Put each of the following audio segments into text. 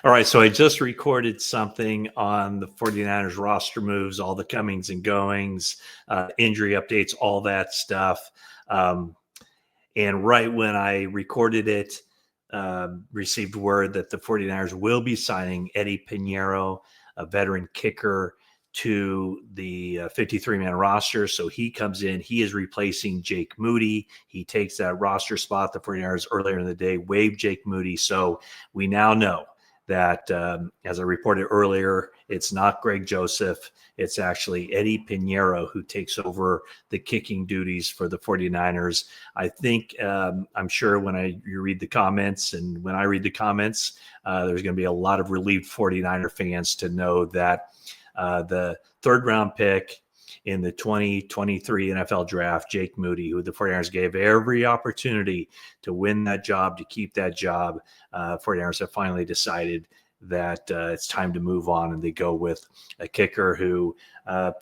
All right, so I just recorded something on the 49ers roster moves, all the comings and goings, injury updates, all that stuff. And right when I recorded it, received word that the 49ers will be signing Eddy Pineiro, a veteran kicker, to the 53-man roster. So he comes in. He is replacing Jake Moody. He takes that roster spot. The 49ers earlier in the day waived Jake Moody. So we now know that, as I reported earlier, it's not Greg Joseph. It's actually Eddy Pineiro who takes over the kicking duties for the 49ers. I think, I'm sure when you read the comments and when I read the comments, there's going to be a lot of relieved 49er fans to know that the third-round pick in the 2023 NFL draft, Jake Moody, who the 49ers gave every opportunity to win that job, to keep that job. 49ers have finally decided that it's time to move on, and they go with a kicker who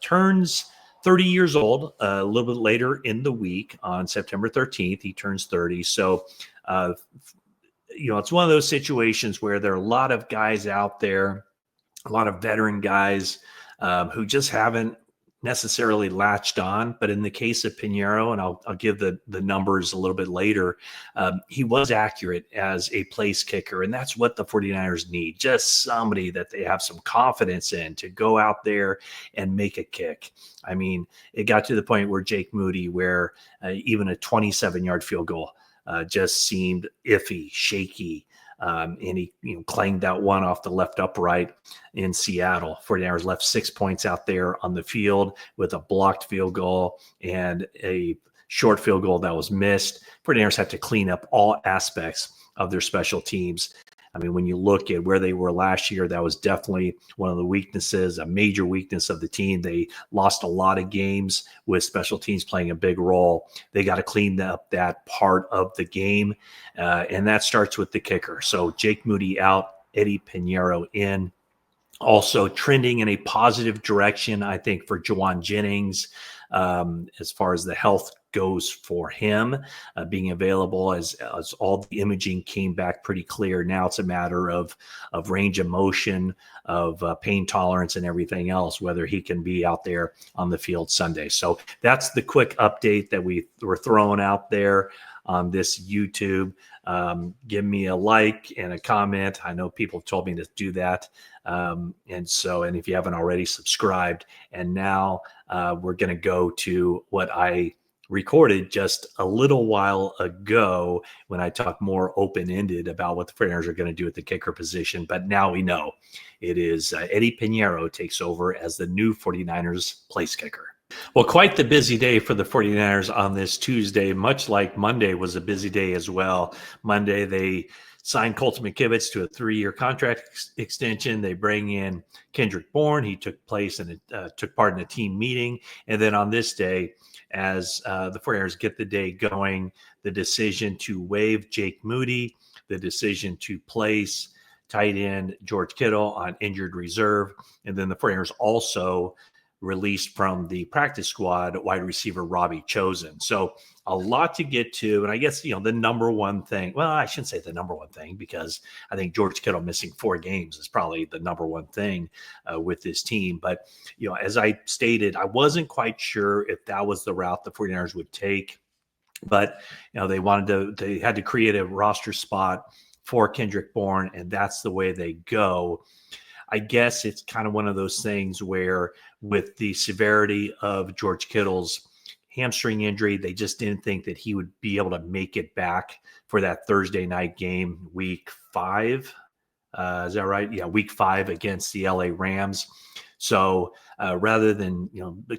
turns 30 years old a little bit later in the week. On September 13th, he turns 30. So, it's one of those situations where there are a lot of guys out there, a lot of veteran guys who just haven't necessarily latched on. But in the case of Pineiro, and I'll give the numbers a little bit later, he was accurate as a place kicker. And that's what the 49ers need, just somebody that they have some confidence in to go out there and make a kick. I mean, it got to the point where Jake Moody, where even a 27-yard field goal just seemed iffy, shaky. And he clanged that one off the left upright in Seattle. 49ers left 6 points out there on the field with a blocked field goal and a short field goal that was missed. 49ers had to clean up all aspects of their special teams. I mean, when you look at where they were last year, that was definitely one of the weaknesses, a major weakness of the team. They lost a lot of games with special teams playing a big role. They got to clean up that part of the game, and that starts with the kicker. So Jake Moody out, Eddy Pineiro in. Also trending in a positive direction, I think, for Juwan Jennings, as far as the health goes for him, being available as all the imaging came back pretty clear. Now it's a matter of range of motion, of pain tolerance, and everything else, whether he can be out there on the field Sunday. So that's the quick update that we were throwing out there on this YouTube. Give me a like and a comment. I know people have told me to do that. And if you haven't already, subscribed. And now we're going to go to what I recorded just a little while ago when I talked more open-ended about what the 49ers are going to do at the kicker position. But now we know it is Eddy Pineiro takes over as the new 49ers place kicker. Well, quite the busy day for the 49ers on this Tuesday, much like Monday was a busy day as well. Monday, they signed Colton McKivitz to a 3-year contract extension. They bring in Kendrick Bourne. He took part in a team meeting. And then on this day, as the 49ers get the day going, the decision to waive Jake Moody, the decision to place tight end George Kittle on injured reserve, and then the 49ers also released from the practice squad wide receiver Robbie Chosen. So a lot to get to. And I guess, the number one thing, well, I shouldn't say the number one thing, because I think George Kittle missing 4 games is probably the number one thing with this team. But, as I stated, I wasn't quite sure if that was the route the 49ers would take. But, they had to create a roster spot for Kendrick Bourne, and that's the way they go. I guess it's kind of one of those things where, with the severity of George Kittle's hamstring injury, they just didn't think that he would be able to make it back for that Thursday night game, week 5. Is that right? Yeah, week 5 against the LA Rams. So rather than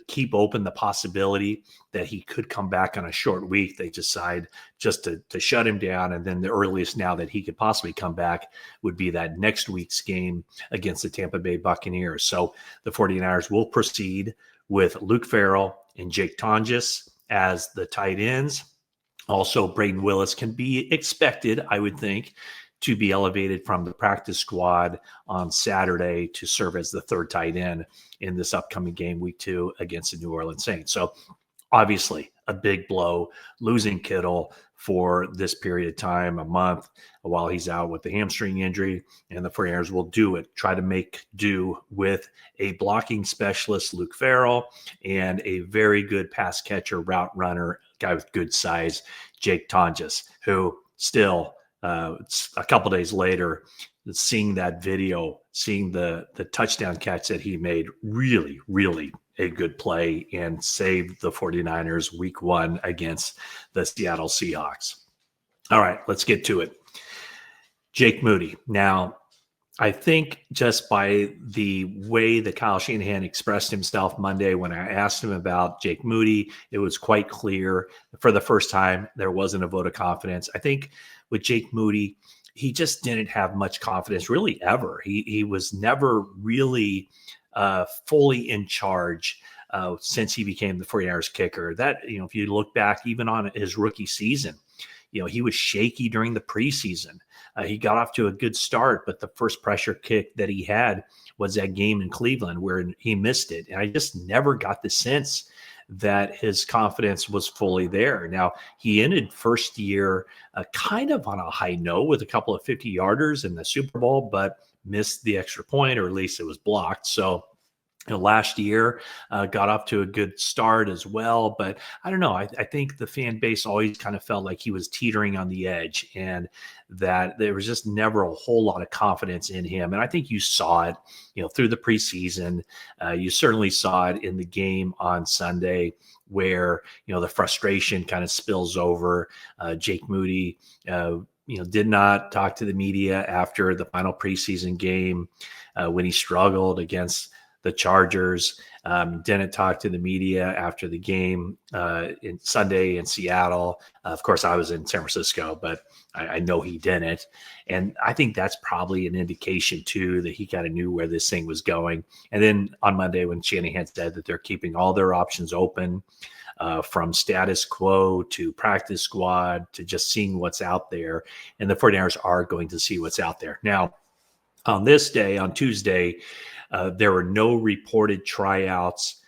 keep open the possibility that he could come back on a short week, they decide just to shut him down. And then the earliest now that he could possibly come back would be that next week's game against the Tampa Bay Buccaneers. So the 49ers will proceed with Luke Farrell and Jake Tonjes as the tight ends. Also, Braden Willis can be expected, I would think, to be elevated from the practice squad on Saturday to serve as the third tight end in this upcoming game, week 2 against the New Orleans Saints. So obviously a big blow, losing Kittle, for this period of time, a month, while he's out with the hamstring injury. And the 49ers will do it, try to make do with a blocking specialist, Luke Farrell, and a very good pass catcher, route runner, guy with good size, Jake Tonjes, who still a couple days later, seeing that video, seeing the touchdown catch that he made, really, really a good play and saved the 49ers week 1 against the Seattle Seahawks. All right, let's get to it. Jake Moody. Now, I think just by the way that Kyle Shanahan expressed himself Monday when I asked him about Jake Moody, it was quite clear for the first time there wasn't a vote of confidence. I think with Jake Moody, he just didn't have much confidence really ever. He was never really fully in charge since he became the 49ers kicker. That, if you look back even on his rookie season, he was shaky during the preseason. He got off to a good start, but the first pressure kick that he had was that game in Cleveland where he missed it. And I just never got the sense that his confidence was fully there. Now, he ended first year kind of on a high note with a couple of 50-yarders in the Super Bowl, but missed the extra point, or at least it was blocked. So last year got off to a good start as well. But I don't know. I think the fan base always kind of felt like he was teetering on the edge and that there was just never a whole lot of confidence in him. And I think you saw it, through the preseason. You certainly saw it in the game on Sunday where, the frustration kind of spills over. Jake Moody, did not talk to the media after the final preseason game when he struggled against the Chargers. Didn't talk to the media after the game in Sunday in Seattle. Of course, I was in San Francisco, but I know he didn't. And I think that's probably an indication, too, that he kind of knew where this thing was going. And then on Monday, when Shanahan said that they're keeping all their options open, from status quo to practice squad to just seeing what's out there, and the 49ers are going to see what's out there. Now, on this day, on Tuesday, there were no reported tryouts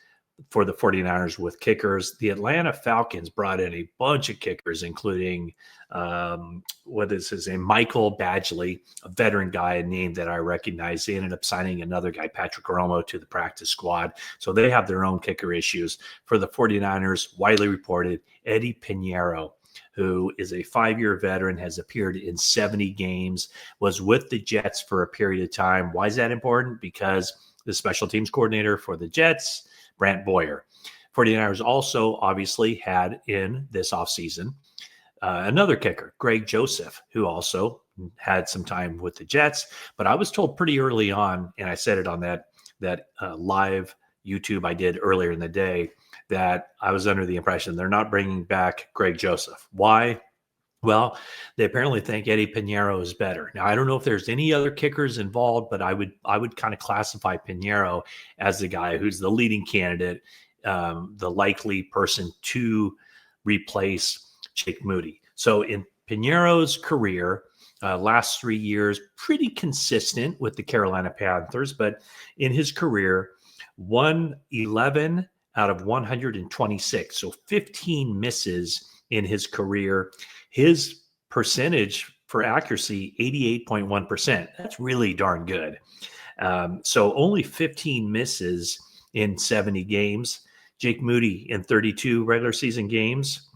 for the 49ers with kickers. The Atlanta Falcons brought in a bunch of kickers, including, what is his name? Michael Badgley, a veteran guy, a name that I recognize. They ended up signing another guy, Patrick Romo, to the practice squad. So they have their own kicker issues. For the 49ers, widely reported, Eddy Pineiro, who is a 5-year veteran, has appeared in 70 games, was with the Jets for a period of time. Why is that important? Because the special teams coordinator for the Jets, Brant Boyer. 49ers also obviously had in this offseason another kicker, Greg Joseph, who also had some time with the Jets. But I was told pretty early on, and I said it on that live YouTube I did earlier in the day, that I was under the impression they're not bringing back Greg Joseph. Why? Well, they apparently think Eddy Pineiro is better. Now, I don't know if there's any other kickers involved, but I would kind of classify Pineiro as the guy who's the leading candidate, the likely person to replace Jake Moody. So in Pineiro's career, last 3 years, pretty consistent with the Carolina Panthers, but in his career, 111 out of 126. So 15 misses in his career. His percentage for accuracy, 88.1%. That's really darn good. So only 15 misses in 70 games. Jake Moody in 32 regular season games,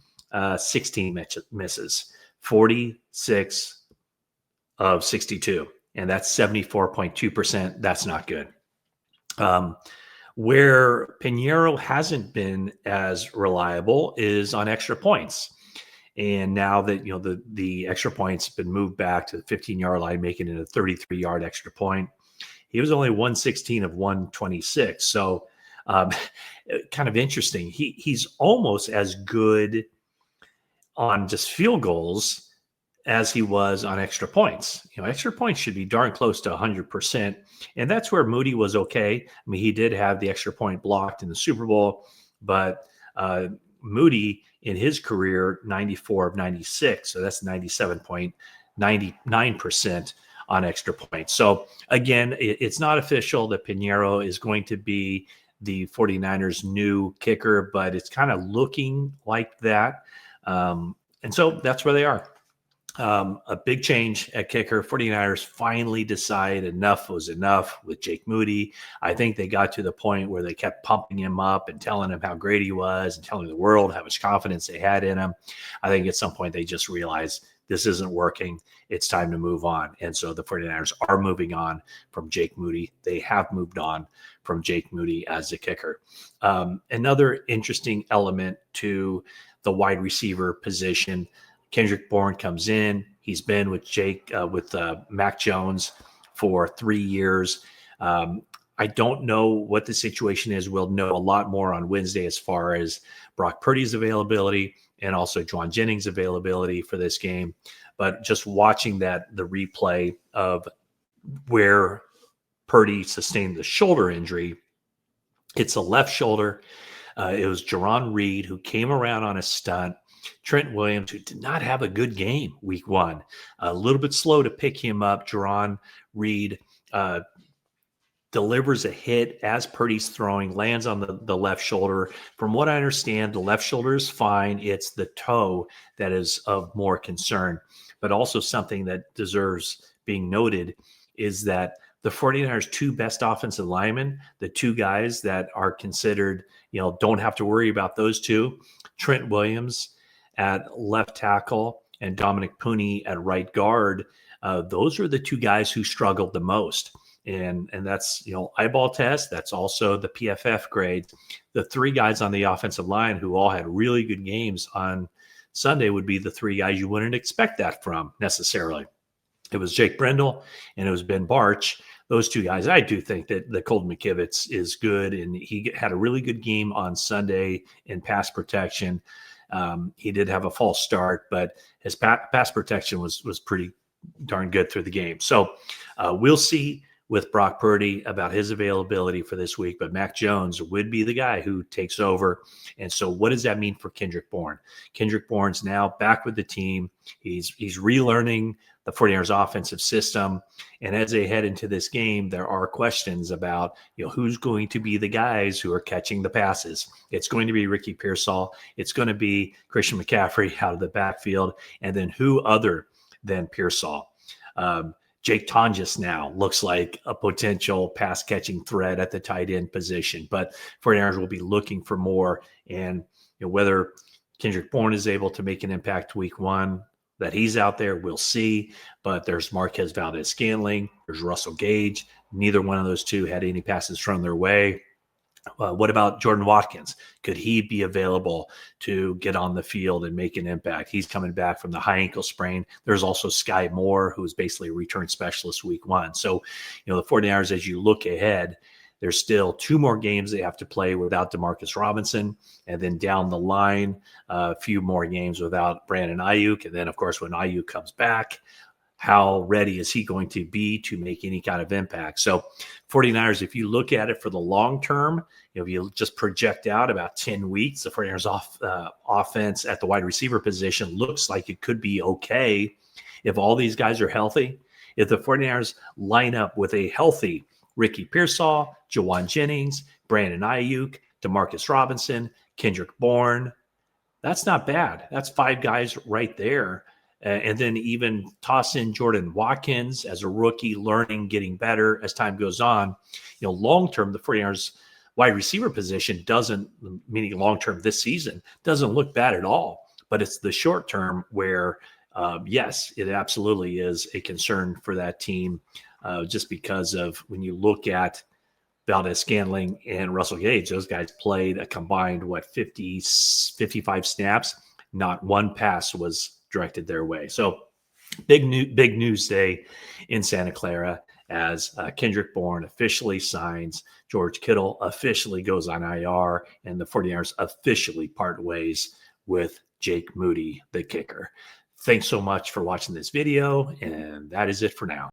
16 misses, 46 of 62. And that's 74.2%. That's not good. Where Pineiro hasn't been as reliable is on extra points. And now that, the extra points have been moved back to the 15-yard line, making it a 33-yard extra point, he was only 116 of 126. So kind of interesting. He's almost as good on just field goals as he was on extra points. Extra points should be darn close to 100%. And that's where Moody was okay. I mean, he did have the extra point blocked in the Super Bowl, but Moody in his career, 94 of 96. So that's 97.99% on extra points. So again, it's not official that Pineiro is going to be the 49ers' new kicker, but it's kind of looking like that. And so that's where they are. A big change at kicker. 49ers finally decide enough was enough with Jake Moody. I think they got to the point where they kept pumping him up and telling him how great he was and telling the world how much confidence they had in him. I think at some point they just realized this isn't working. It's time to move on. And so the 49ers are moving on from Jake Moody. They have moved on from Jake Moody as a kicker. Another interesting element to the wide receiver position, Kendrick Bourne comes in. He's been with Mac Jones for 3 years. I don't know what the situation is. We'll know a lot more on Wednesday as far as Brock Purdy's availability and also Juwan Jennings' availability for this game. But just watching the replay of where Purdy sustained the shoulder injury, it's a left shoulder. It was Jerron Reed who came around on a stunt. Trent Williams, who did not have a good game week 1, a little bit slow to pick him up. Jerron Reed delivers a hit as Purdy's throwing, lands on the left shoulder. From what I understand, the left shoulder is fine. It's the toe that is of more concern. But also something that deserves being noted is that the 49ers' 2 best offensive linemen, the 2 guys that are considered, don't have to worry about those 2, Trent Williams at left tackle and Dominic Pooney at right guard. Those are the 2 guys who struggled the most. And that's, eyeball test. That's also the PFF grade. The 3 guys on the offensive line who all had really good games on Sunday would be the 3 guys you wouldn't expect that from necessarily. It was Jake Brendel and it was Ben Barch. Those 2 guys, I do think that Colton McKivitz is good, and he had a really good game on Sunday in pass protection. He did have a false start, but his pass protection was pretty darn good through the game. So we'll see with Brock Purdy about his availability for this week, but Mac Jones would be the guy who takes over. And so what does that mean for Kendrick Bourne? Kendrick Bourne's now back with the team. He's relearning the 49ers offensive system. And as they head into this game, there are questions about, who's going to be the guys who are catching the passes. It's going to be Ricky Pearsall. It's going to be Christian McCaffrey out of the backfield. And then who other than Pearsall? Jake Tonjes now looks like a potential pass-catching threat at the tight end position. But 49ers will be looking for more. And whether Kendrick Bourne is able to make an impact week 1, that he's out there, we'll see. But there's Marquez Valdez-Scantling. There's Russell Gage. Neither one of those 2 had any passes thrown their way. What about Jordan Watkins? Could he be available to get on the field and make an impact? He's coming back from the high ankle sprain. There's also Sky Moore, who is basically a return specialist week 1. So, the 49ers, as you look ahead, there's still 2 more games they have to play without Demarcus Robinson. And then down the line, a few more games without Brandon Ayuk. And then, of course, when Ayuk comes back, how ready is he going to be to make any kind of impact? So 49ers, if you look at it for the long term, if you just project out about 10 weeks, the 49ers offense at the wide receiver position looks like it could be okay if all these guys are healthy. If the 49ers line up with a healthy Ricky Pearsall, Juwan Jennings, Brandon Ayuk, Demarcus Robinson, Kendrick Bourne, that's not bad. That's 5 guys right there. And then even toss in Jordan Watkins as a rookie, learning, getting better as time goes on. Long-term, the 49ers wide receiver position doesn't, meaning long-term this season, doesn't look bad at all. But it's the short-term where, yes, it absolutely is a concern for that team just because of when you look at Valdez-Scantling and Russell Gage, those guys played a combined, 55 snaps. Not one pass was directed their way. So big news day in Santa Clara as Kendrick Bourne officially signs, George Kittle officially goes on IR, and the 49ers officially part ways with Jake Moody, the kicker. Thanks so much for watching this video, and that is it for now.